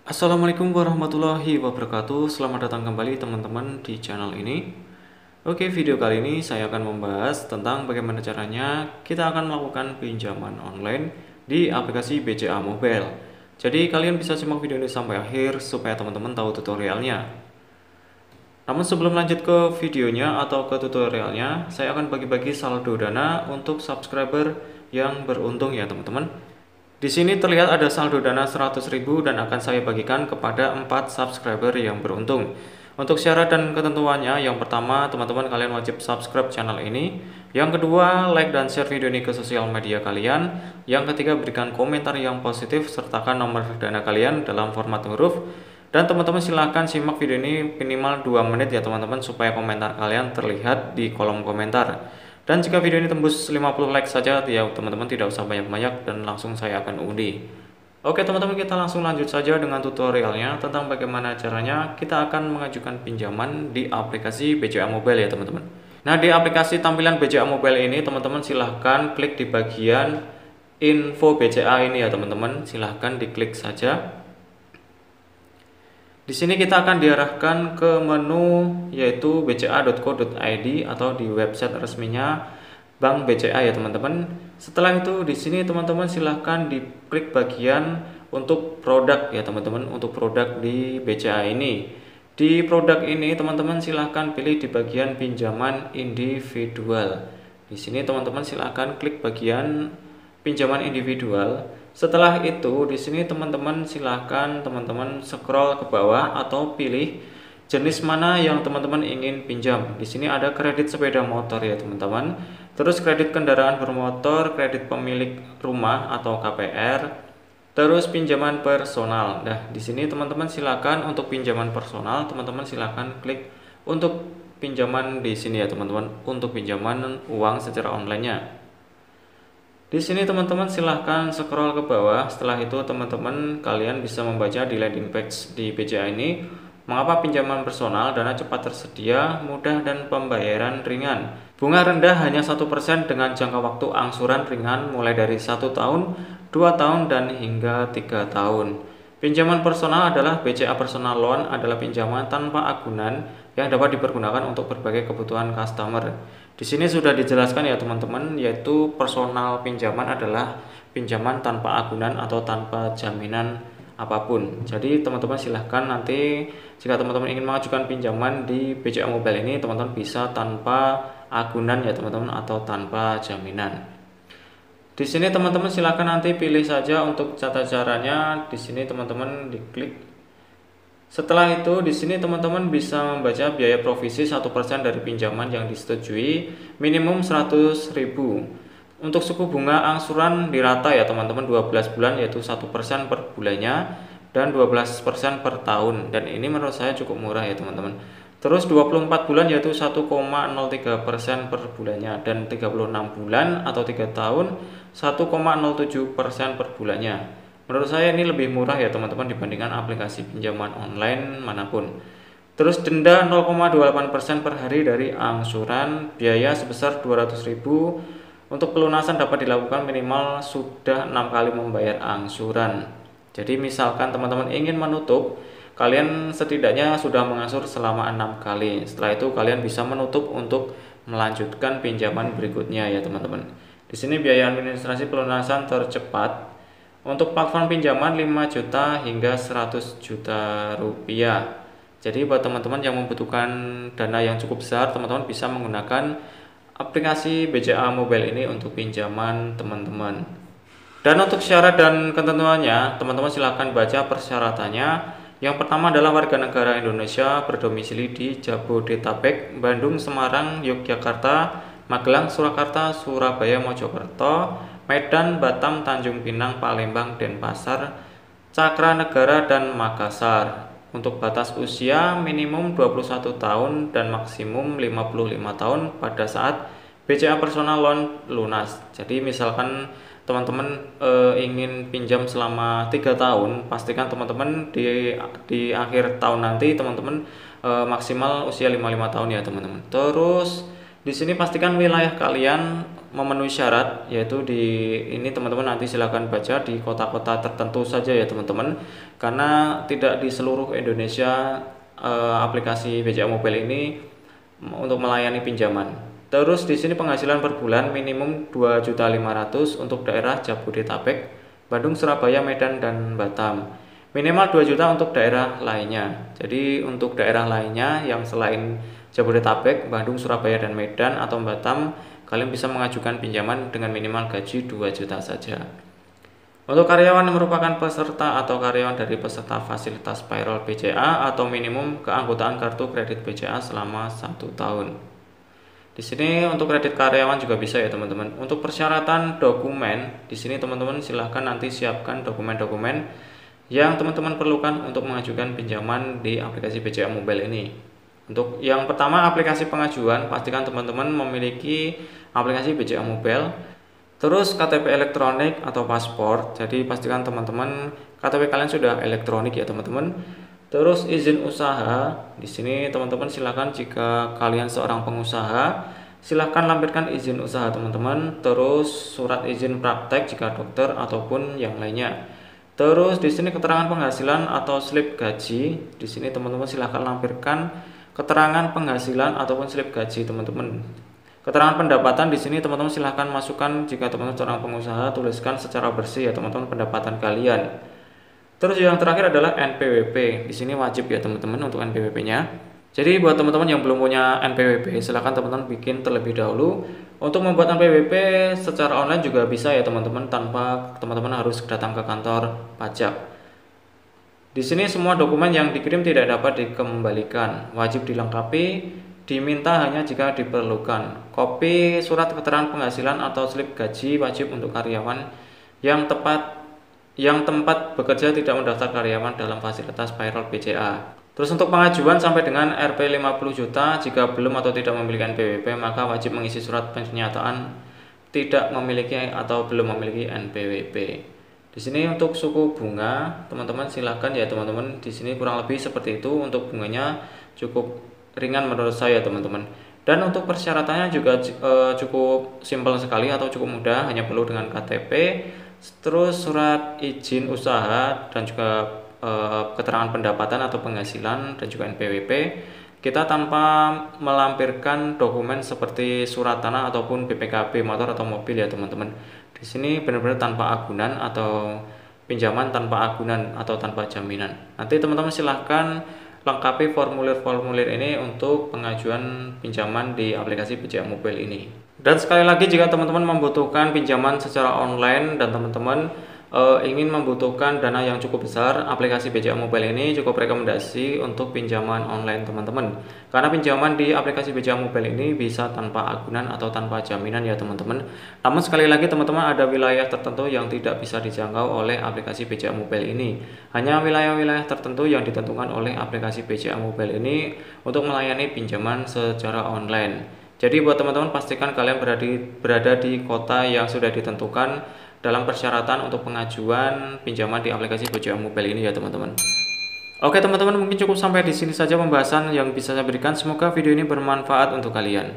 Assalamualaikum warahmatullahi wabarakatuh. Selamat datang kembali teman-teman di channel ini. Oke, video kali ini saya akan membahas tentang bagaimana caranya kita akan melakukan pinjaman online di aplikasi BCA Mobile. Jadi kalian bisa simak video ini sampai akhir supaya teman-teman tahu tutorialnya. Namun sebelum lanjut ke videonya atau ke tutorialnya, saya akan bagi-bagi saldo dana untuk subscriber yang beruntung ya teman-teman. Di sini terlihat ada saldo dana 100.000 dan akan saya bagikan kepada 4 subscriber yang beruntung. Untuk syarat dan ketentuannya, yang pertama teman-teman kalian wajib subscribe channel ini. Yang kedua, like dan share video ini ke sosial media kalian. Yang ketiga, berikan komentar yang positif sertakan nomor dana kalian dalam format huruf. Dan teman-teman silahkan simak video ini minimal 2 menit ya teman-teman supaya komentar kalian terlihat di kolom komentar. Dan jika video ini tembus 50 like saja, ya teman-teman tidak usah banyak-banyak dan langsung saya akan undi. Oke teman-teman, kita langsung lanjut saja dengan tutorialnya tentang bagaimana caranya kita akan mengajukan pinjaman di aplikasi BCA Mobile ya teman-teman. Nah, di aplikasi tampilan BCA Mobile ini teman-teman silahkan klik di bagian info BCA ini ya teman-teman. Silahkan diklik saja. Di sini kita akan diarahkan ke menu yaitu bca.co.id atau di website resminya Bank BCA ya teman-teman. Setelah itu di sini teman-teman silahkan diklik bagian untuk produk ya teman-teman, untuk produk di BCA ini. Di produk ini teman-teman silahkan pilih di bagian pinjaman individual. Di sini teman-teman silahkan klik bagian pinjaman individual. Setelah itu di sini teman-teman silahkan teman-teman scroll ke bawah atau pilih jenis mana yang teman-teman ingin pinjam. Di sini ada kredit sepeda motor ya teman-teman. Terus kredit kendaraan bermotor, kredit pemilik rumah atau KPR. Terus pinjaman personal. Nah, di sini teman-teman silahkan untuk pinjaman personal, teman-teman silahkan klik untuk pinjaman di sini ya teman-teman, untuk pinjaman uang secara online-nya. Di sini teman-teman silahkan scroll ke bawah. Setelah itu teman-teman kalian bisa membaca di landing page di BCA ini, mengapa pinjaman personal, dana cepat tersedia, mudah dan pembayaran ringan. Bunga rendah hanya 1% dengan jangka waktu angsuran ringan mulai dari 1 tahun, 2 tahun dan hingga 3 tahun. Pinjaman personal adalah BCA Personal Loan adalah pinjaman tanpa agunan yang dapat dipergunakan untuk berbagai kebutuhan customer. Di sini sudah dijelaskan ya teman-teman, yaitu personal pinjaman adalah pinjaman tanpa agunan atau tanpa jaminan apapun. Jadi teman-teman silahkan nanti jika teman-teman ingin mengajukan pinjaman di BCA Mobile ini, teman-teman bisa tanpa agunan ya teman-teman atau tanpa jaminan. Di sini teman-teman silahkan nanti pilih saja untuk tata caranya. Di sini teman-teman diklik. Setelah itu di sini teman-teman bisa membaca biaya provisi 1% dari pinjaman yang disetujui minimum 100.000. Untuk suku bunga angsuran dirata ya teman-teman 12 bulan yaitu 1% per bulannya dan 12% per tahun, dan ini menurut saya cukup murah ya teman-teman. Terus 24 bulan yaitu 1,03% per bulannya dan 36 bulan atau 3 tahun 1,07% per bulannya. Menurut saya ini lebih murah ya teman-teman dibandingkan aplikasi pinjaman online manapun. Terus denda 0,28% per hari dari angsuran, biaya sebesar 200.000. Untuk pelunasan dapat dilakukan minimal sudah 6 kali membayar angsuran. Jadi misalkan teman-teman ingin menutup, kalian setidaknya sudah mengangsur selama 6 kali. Setelah itu kalian bisa menutup untuk melanjutkan pinjaman berikutnya ya teman-teman. Di sini biaya administrasi pelunasan tercepat. Untuk platform pinjaman 5 juta hingga 100 juta rupiah. Jadi buat teman-teman yang membutuhkan dana yang cukup besar, teman-teman bisa menggunakan aplikasi BCA Mobile ini untuk pinjaman teman-teman. Dan untuk syarat dan ketentuannya, teman-teman silahkan baca persyaratannya. Yang pertama adalah warga negara Indonesia berdomisili di Jabodetabek, Bandung, Semarang, Yogyakarta, Magelang, Surakarta, Surabaya, Mojokerto, Medan, Batam, Tanjung Pinang, Palembang, Denpasar, Cakranegara, dan Makassar. Untuk batas usia minimum 21 tahun dan maksimum 55 tahun pada saat BCA Personal Loan lunas. Jadi misalkan teman-teman ingin pinjam selama 3 tahun, pastikan teman-teman di akhir tahun nanti teman-teman maksimal usia 55 tahun ya teman-teman. Terus di sini pastikan wilayah kalian memenuhi syarat, yaitu di ini teman-teman nanti silakan baca di kota-kota tertentu saja ya teman-teman, karena tidak di seluruh Indonesia aplikasi BCA Mobile ini untuk melayani pinjaman. Terus di sini penghasilan per bulan minimum 2.500.000 untuk daerah Jabodetabek, Bandung, Surabaya, Medan, dan Batam. Minimal 2 juta untuk daerah lainnya. Jadi untuk daerah lainnya yang selain Jabodetabek, Bandung, Surabaya, dan Medan atau Batam, kalian bisa mengajukan pinjaman dengan minimal gaji 2 juta saja. Untuk karyawan yang merupakan peserta atau karyawan dari peserta fasilitas payroll BCA atau minimum keanggotaan kartu kredit BCA selama 1 tahun. Di sini untuk kredit karyawan juga bisa ya teman-teman. Untuk persyaratan dokumen, di sini teman-teman silahkan nanti siapkan dokumen-dokumen yang teman-teman perlukan untuk mengajukan pinjaman di aplikasi BCA Mobile ini. Untuk yang pertama, aplikasi pengajuan, pastikan teman-teman memiliki aplikasi BCA Mobile. Terus KTP elektronik atau paspor, jadi pastikan teman-teman KTP kalian sudah elektronik ya teman-teman. Terus izin usaha, di sini teman-teman silakan jika kalian seorang pengusaha, silahkan lampirkan izin usaha teman-teman. Terus surat izin praktek jika dokter ataupun yang lainnya. Terus di sini keterangan penghasilan atau slip gaji. Di sini teman-teman silahkan lampirkan keterangan penghasilan ataupun slip gaji teman-teman. Keterangan pendapatan di sini teman-teman silahkan masukkan jika teman-teman seorang pengusaha, tuliskan secara bersih ya teman-teman pendapatan kalian. Terus yang terakhir adalah NPWP. Di sini wajib ya teman-teman untuk NPWP-nya. Jadi buat teman-teman yang belum punya NPWP, silahkan teman-teman bikin terlebih dahulu. Untuk membuat NPWP secara online juga bisa ya teman-teman, tanpa teman-teman harus datang ke kantor pajak. Di sini semua dokumen yang dikirim tidak dapat dikembalikan, wajib dilengkapi, diminta hanya jika diperlukan. Kopi surat keterangan penghasilan atau slip gaji wajib untuk karyawan yang tempat bekerja tidak mendaftar karyawan dalam fasilitas payroll BCA. Terus untuk pengajuan sampai dengan Rp 50 juta, jika belum atau tidak memiliki NPWP, maka wajib mengisi surat pernyataan tidak memiliki atau belum memiliki NPWP. Di sini untuk suku bunga, teman-teman silahkan ya teman-teman, di sini kurang lebih seperti itu. Untuk bunganya cukup ringan menurut saya teman-teman. Dan untuk persyaratannya juga cukup simpel sekali atau cukup mudah, hanya perlu dengan KTP, terus surat izin usaha dan juga keterangan pendapatan atau penghasilan dan juga NPWP. Kita tanpa melampirkan dokumen seperti surat tanah ataupun BPKB motor atau mobil ya teman-teman. Di sini benar-benar tanpa agunan atau pinjaman tanpa agunan atau tanpa jaminan. Nanti teman-teman silahkan lengkapi formulir-formulir ini untuk pengajuan pinjaman di aplikasi BCA Mobile ini. Dan sekali lagi, jika teman-teman membutuhkan pinjaman secara online dan teman-teman ingin membutuhkan dana yang cukup besar, aplikasi BCA Mobile ini cukup rekomendasi untuk pinjaman online teman-teman. Karena pinjaman di aplikasi BCA Mobile ini bisa tanpa agunan atau tanpa jaminan ya teman-teman. Namun sekali lagi teman-teman, ada wilayah tertentu yang tidak bisa dijangkau oleh aplikasi BCA Mobile ini. Hanya wilayah-wilayah tertentu yang ditentukan oleh aplikasi BCA Mobile ini untuk melayani pinjaman secara online. Jadi buat teman-teman, pastikan kalian berada di kota yang sudah ditentukan dalam persyaratan untuk pengajuan pinjaman di aplikasi BCA Mobile ini ya teman-teman. Oke teman-teman, mungkin cukup sampai di sini saja pembahasan yang bisa saya berikan. Semoga video ini bermanfaat untuk kalian.